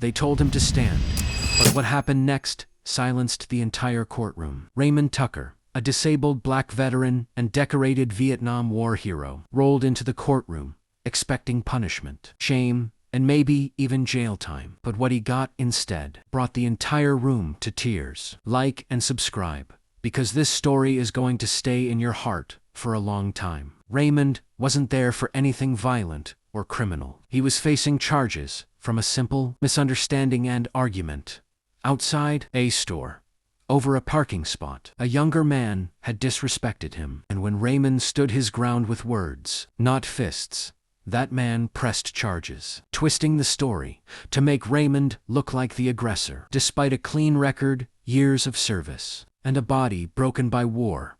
They told him to stand. But what happened next silenced the entire courtroom. Raymond Tucker, a disabled black veteran and decorated Vietnam War hero, rolled into the courtroom, expecting punishment, shame, and maybe even jail time. But what he got instead brought the entire room to tears. Like and subscribe, because this story is going to stay in your heart for a long time. Raymond wasn't there for anything violent or criminal. He was facing charges from a simple misunderstanding and argument. Outside a store, over a parking spot, a younger man had disrespected him, and when Raymond stood his ground with words, not fists, that man pressed charges, twisting the story to make Raymond look like the aggressor. Despite a clean record, years of service, and a body broken by war,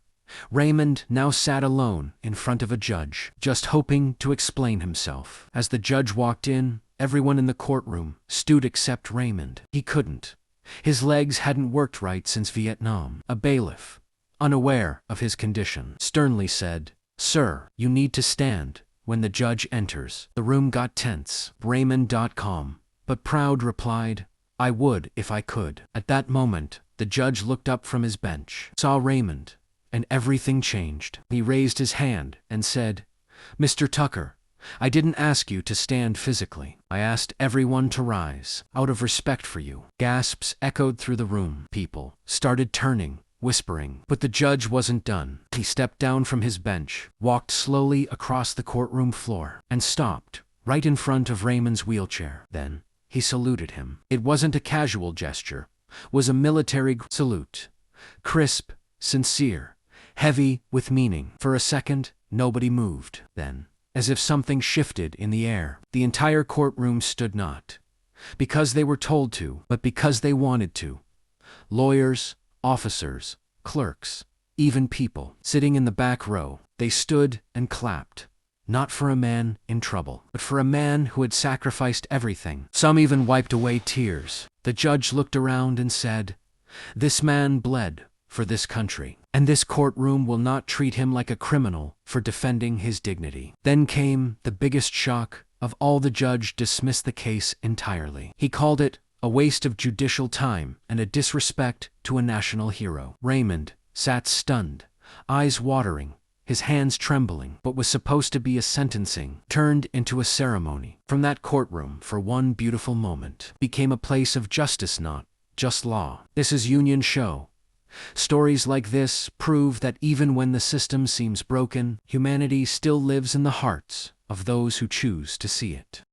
Raymond now sat alone in front of a judge, just hoping to explain himself. As the judge walked in, everyone in the courtroom stood except Raymond. He couldn't. His legs hadn't worked right since Vietnam. A bailiff, unaware of his condition, sternly said, "Sir, you need to stand." When the judge enters, the room got tense. Raymond, calm but proud, replied, "I would if I could." At that moment, the judge looked up from his bench, saw Raymond, and everything changed. He raised his hand and said, "Mr. Tucker, I didn't ask you to stand physically. I asked everyone to rise, out of respect for you." Gasps echoed through the room. People started turning, whispering. But the judge wasn't done. He stepped down from his bench, walked slowly across the courtroom floor, and stopped right in front of Raymond's wheelchair. Then he saluted him. It wasn't a casual gesture, was a military salute. Crisp, sincere, heavy with meaning. For a second, nobody moved. Then, as if something shifted in the air, the entire courtroom stood, not because they were told to, but because they wanted to. Lawyers, officers, clerks, even people sitting in the back row, they stood and clapped, not for a man in trouble, but for a man who had sacrificed everything. Some even wiped away tears. The judge looked around and said, "This man bled for this country, and this courtroom will not treat him like a criminal for defending his dignity." Then came the biggest shock of all. The judge dismissed the case entirely. He called it a waste of judicial time and a disrespect to a national hero. Raymond sat stunned, eyes watering, his hands trembling. What was supposed to be a sentencing turned into a ceremony. From that courtroom, for one beautiful moment, became a place of justice, not just law. This is Union Show. Stories like this prove that even when the system seems broken, humanity still lives in the hearts of those who choose to see it.